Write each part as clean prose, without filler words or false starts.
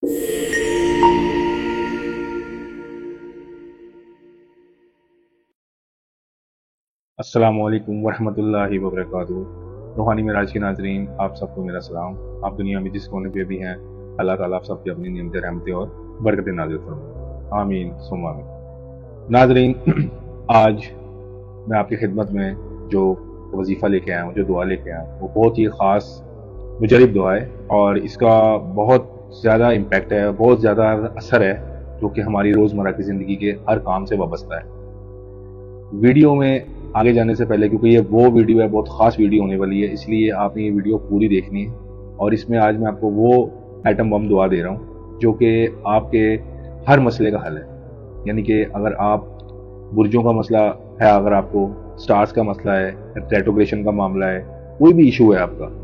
अस्सलाम वालेकुम वरहमतुल्लाहि वबरकातुहू। रूहानी मिराज के नाजरीन, आप सबको मेरा सलाम। आप दुनिया में जिस कोने पे भी हैं, अल्लाह ताला आप सब पे अपनी नियमतें, रहमतें और बरकतें नाज़िल फरमाए। आमीन सुम्मा आमीन। नाजरीन, आज मैं आपकी खिदमत में जो वजीफ़ा लेके आया हूँ, जो दुआ लेके आया हूँ, वो बहुत ही ख़ास मुजरिब दुआ है और इसका बहुत ज़्यादा इम्पैक्ट है, बहुत ज़्यादा असर है, जो कि हमारी रोज़मर्रा की ज़िंदगी के हर काम से वाबस्ता है। वीडियो में आगे जाने से पहले, क्योंकि ये वो वीडियो है, बहुत ख़ास वीडियो होने वाली है, इसलिए आपने ये वीडियो पूरी देखनी है। और इसमें आज मैं आपको वो एटम बम दुआ दे रहा हूँ जो कि आपके हर मसले का हल है। यानी कि अगर आप बुर्जों का मसला है, अगर आपको स्टार्स का मसला है, रेट्रोग्रेशन का मामला है, कोई भी इशू है आपका,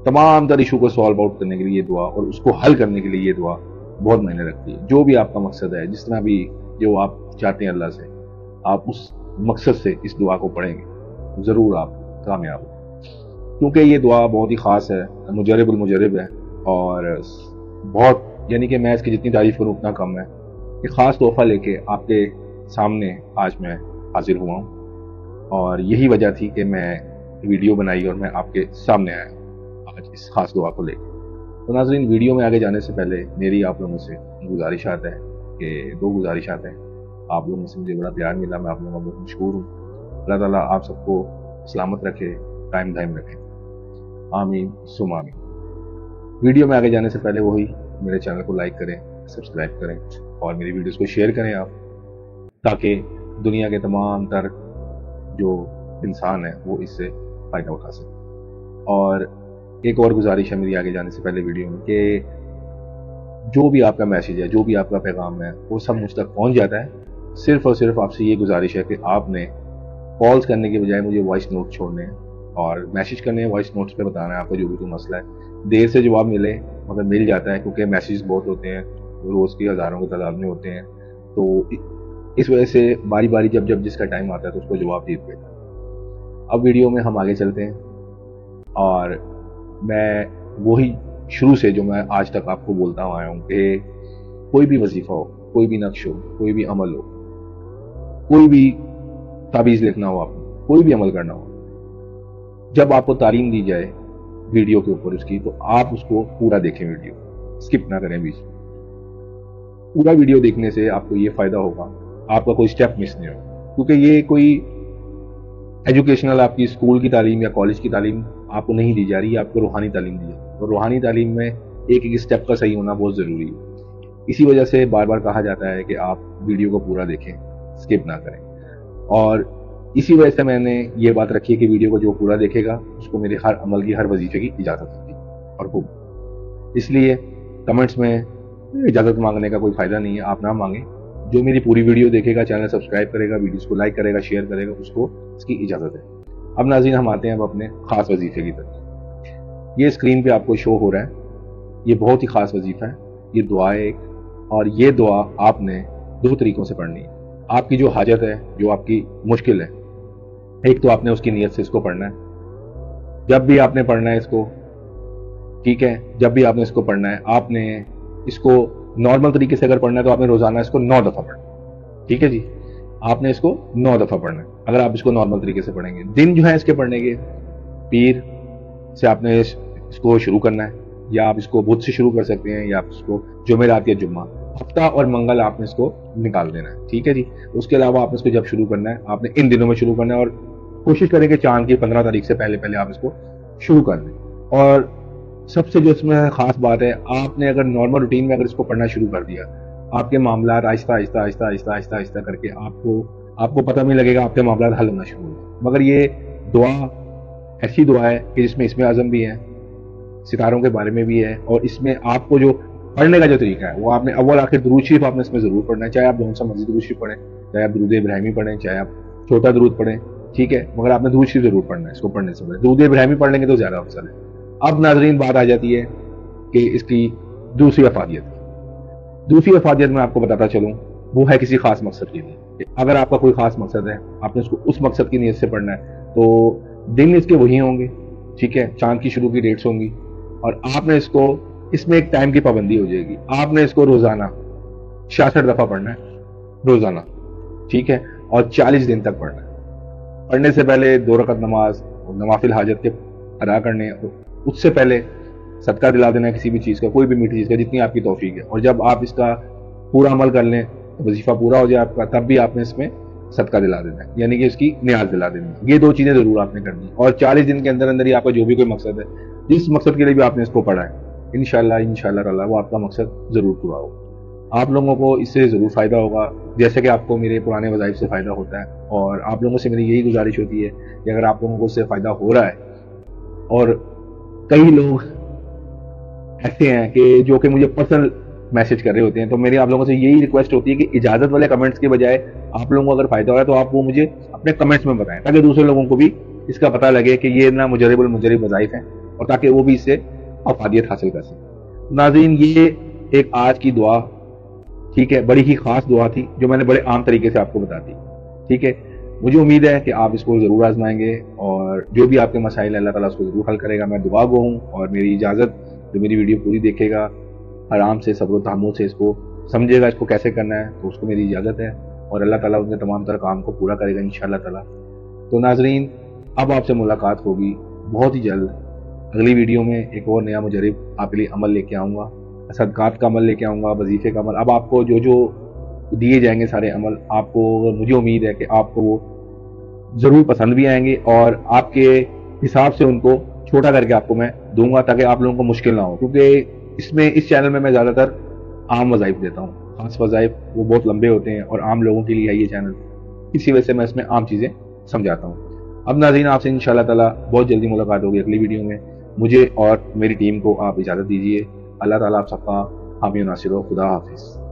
तमाम तर इशू को सॉल्व आउट करने के लिए ये दुआ और उसको हल करने के लिए ये दुआ बहुत मायने रखती है। जो भी आपका मकसद है, जिस तरह भी जो आप चाहते हैं अल्लाह से, आप उस मकसद से इस दुआ को पढ़ेंगे तो ज़रूर आप कामयाब हो। क्योंकि ये दुआ बहुत ही ख़ास है, मुजरिबुल मुजरिब है और बहुत, यानी कि मैं इसकी जितनी तारीफ़ करूँ उतना कम है। एक ख़ास तोहफ़ा लेके आपके सामने आज मैं हाजिर हुआ हूँ और यही वजह थी कि मैं वीडियो बनाई और मैं आपके सामने आया आज इस ख़ास दुआ को लेकर। तो नाज़रीन, वीडियो में आगे जाने से पहले मेरी आप लोगों से गुजारिशात है कि दो गुजारिशात हैं। आप लोगों से मुझे बड़ा प्यार मिला, मैं आप लोगों का बहुत मशहूर हूँ। अल्लाह ताला आप सबको सलामत रखे, कायम दायम रखे, आमीन सुम्मा आमीन। वीडियो में आगे जाने से पहले वही मेरे चैनल को लाइक करें, सब्सक्राइब करें और मेरी वीडियोस को शेयर करें आप, ताकि दुनिया के तमाम तर जो इंसान है वो इससे फ़ायदा उठा सके। और एक और गुजारिश है मेरी आगे जाने से पहले वीडियो में कि जो भी आपका मैसेज है, जो भी आपका पैगाम है, वो सब मुझ तक पहुँच जाता है। सिर्फ और सिर्फ आपसे ये गुजारिश है कि आपने कॉल्स करने के बजाय मुझे वॉइस नोट छोड़ने हैं और मैसेज करने हैं। वॉइस नोट्स पे बताना है आपका जो भी कोई मसला है। देर से जवाब मिले मगर मिल जाता है, क्योंकि मैसेज बहुत होते हैं, रोज़ की हज़ारों की तादाद में होते हैं। तो इस वजह से बारी बारी जब जिसका टाइम आता है तो उसको जवाब दे देता है। अब वीडियो में हम आगे चलते हैं और मैं वही शुरू से जो मैं आज तक आपको बोलता आया हूँ कि कोई भी वजीफ़ा हो, कोई भी नक्श हो, कोई भी अमल हो, कोई भी ताबीज़ लिखना हो, आपको कोई भी अमल करना हो, जब आपको तालीम दी जाए वीडियो के ऊपर उसकी, तो आप उसको पूरा देखें, वीडियो स्किप ना करें बीच में। पूरा वीडियो देखने से आपको ये फ़ायदा होगा, आपका कोई स्टेप मिस नहीं होगा, क्योंकि ये कोई एजुकेशनल आपकी स्कूल की तालीम या कॉलेज की तालीम आपको नहीं दी जा रही है, आपको रूहानी तालीम दी जाती है। और रूहानी तालीम में एक एक स्टेप का सही होना बहुत ज़रूरी है। इसी वजह से बार बार कहा जाता है कि आप वीडियो को पूरा देखें, स्किप ना करें। और इसी वजह से मैंने ये बात रखी है कि वीडियो को जो पूरा देखेगा उसको मेरे हर अमल की, हर वजीफे की इजाज़त होगी। और वो इसलिए कमेंट्स में इजाज़त मांगने का कोई फ़ायदा नहीं है, आप ना मांगें। जो मेरी पूरी वीडियो देखेगा, चैनल सब्सक्राइब करेगा, वीडियोस को लाइक करेगा, शेयर करेगा, उसको इसकी इजाज़त है। अब नाज़रीन, हम आते हैं अब अपने ख़ास वजीफे की तरफ। ये स्क्रीन पे आपको शो हो रहा है, ये बहुत ही ख़ास वजीफ़ा है, ये दुआ है एक। और ये दुआ आपने दो तरीक़ों से पढ़नी है। आपकी जो हाजत है, जो आपकी मुश्किल है, एक तो आपने उसकी नीयत से इसको पढ़ना है। जब भी आपने पढ़ना है इसको, ठीक है, जब भी आपने इसको पढ़ना है, आपने इसको नॉर्मल तरीके से अगर पढ़ना है तो आपने रोज़ाना इसको 9 दफ़ा पढ़ना, ठीक है जी। आपने इसको 9 दफ़ा पढ़ना है अगर आप इसको नॉर्मल तरीके से पढ़ेंगे। दिन जो है इसके पढ़ने के, पीर से आपने इसको शुरू करना है, या आप इसको बुध से शुरू कर सकते हैं, या आप इसको जुमेरात या जुम्मा, हफ्ता और मंगल आपने इसको निकाल देना है, ठीक है जी। उसके अलावा आपने इसको जब शुरू करना है, आपने इन दिनों में शुरू करना है और कोशिश करें कि चांद की 15 तारीख से पहले पहले आप इसको शुरू कर दें। और सबसे जो इसमें ख़ास बात है, आपने अगर नॉर्मल रूटीन में अगर इसको पढ़ना शुरू कर दिया, आपके मामला आहिस्ता आहिस्ता आहिस्ता आहिस्ता आहिस्ता आहिस्ता करके आपको पता नहीं लगेगा, आपके मामला हल होना शुरू हो। मगर ये दुआ ऐसी दुआ है कि जिसमें इसमें आज़म भी है, सितारों के बारे में भी है, और इसमें आपको जो पढ़ने का जो तरीका है वो आपने अव्वल आखिर दुरूद शरीफ आपने इसमें ज़रूर पढ़ना है। चाहे आप कौन सा मर्जी दुरूद शरीफ पढ़ें, चाहे आप दुरूद इब्राहिमी पढ़ें, चाहे आप छोटा दुरूद पढ़ें, ठीक है, मगर आपने दुरूद शरीफ ज़रूर पढ़ना है इसको पढ़ने से पहले। दुरूद इब्राहिमी पढ़ लेंगे तो ज़्यादा अफसल है। अब नाज़रीन, बात आ जाती है कि इसकी दूसरी अफादियत। दूसरी अफादियत में आपको बताता चलूँ, वो है किसी खास मकसद के लिए। अगर आपका कोई खास मकसद है, आपने उसको उस मकसद की नीयत से पढ़ना है, तो दिन इसके वही होंगे, ठीक है, चांद की शुरू की डेट्स होंगी, और आपने इसको اس میں ایک ٹائم کی پابندی ہو جائے گی. آپ نے اس کو روزانہ 66 دفعہ پڑھنا ہے روزانہ, ٹھیک ہے, اور 40 دن تک پڑھنا ہے. پڑھنے سے پہلے 2 رکعت نماز اور نوافل حاجت کے ادا کرنے, اور اس سے پہلے صدقہ دلا دینا ہے کسی بھی چیز کا, کوئی بھی میٹھی چیز کا, جتنی آپ کی توفیق ہے. اور جب آپ اس کا پورا عمل کر لیں, وظیفہ پورا ہو جائے آپ کا, تب بھی آپ نے اس میں صدقہ دلا دینا ہے, یعنی کہ اس کی نیاز دلا دینی ہے. یہ 2 چیزیں ضرور آپ نے کرنی. اور 40 دن کے اندر اندر ہی آپ کا جو بھی کوئی مقصد ہے, جس مقصد کے لیے بھی آپ نے اس کو پڑھا ہے, انشاءاللہ تعالیٰ وہ آپ کا مقصد ضرور پورا ہوگا. آپ لوگوں کو اس سے ضرور فائدہ ہوگا, جیسے کہ آپ کو میرے پرانے وظائف سے فائدہ ہوتا ہے. اور آپ لوگوں سے میری یہی گزارش ہوتی ہے کہ اگر آپ لوگوں کو اس سے فائدہ ہو رہا ہے, اور کئی لوگ ایسے ہیں کہ جو کہ مجھے پرسنل میسج کر رہے ہوتے ہیں, تو میری آپ لوگوں سے یہی ریکویسٹ ہوتی ہے کہ اجازت والے کمنٹس کے بجائے آپ لوگوں کو اگر فائدہ ہو رہا ہے تو آپ وہ مجھے اپنے کمنٹس میں بتائیں, تاکہ دوسرے لوگوں کو بھی اس کا پتہ لگے کہ یہ نہ مجرب المجرب وظائف ہیں, اور تاکہ وہ بھی اس سے افادیت حاصل کر سکیں. ناظرین, یہ ایک آج کی دعا, ٹھیک ہے, بڑی ہی خاص دعا تھی جو میں نے بڑے عام طریقے سے آپ کو بتا دی, ٹھیک ہے. مجھے امید ہے کہ آپ اس کو ضرور آزمائیں گے, اور جو بھی آپ کے مسائل ہیں اللہ تعالیٰ اس کو ضرور حل کرے گا. میں دعا گو ہوں, اور میری اجازت, جو میری ویڈیو پوری دیکھے گا آرام سے صبر و تحمل سے اس کو سمجھے گا اس کو کیسے کرنا ہے, تو اس کو میری اجازت ہے, اور اللہ تعالیٰ ان کے تمام تر کام کو پورا کرے گا انشاءاللہ تعالیٰ. تو ناظرین, اب آپ سے ملاقات ہوگی بہت ہی جلد. اگلی ویڈیو میں ایک اور نیا مجرب آپ کے لیے عمل لے کے آؤں گا, صدقات کا عمل لے کے آؤں گا, وظیفے کا عمل. اب آپ کو جو جو دیے جائیں گے سارے عمل, آپ کو, مجھے امید ہے کہ آپ کو وہ ضرور پسند بھی آئیں گے, اور آپ کے حساب سے ان کو چھوٹا کر کے آپ کو میں دوں گا, تاکہ آپ لوگوں کو مشکل نہ ہو. کیونکہ اس چینل میں زیادہ تر عام وظائف دیتا ہوں, خاص وظائف وہ بہت لمبے ہوتے ہیں, اور عام لوگوں کے لیے ہے یہ چینل, اسی وجہ سے میں اس میں عام چیزیں سمجھاتا ہوں. اب ناظرین, آپ سے انشاءاللہ تعالیٰ بہت جلدی ملاقات ہوگی اگلی ویڈیو میں. مجھے اور میری ٹیم کو آپ اجازت دیجیے. اللہ تعالیٰ آپ سب کا حامی و ناصر ہو. خدا حافظ.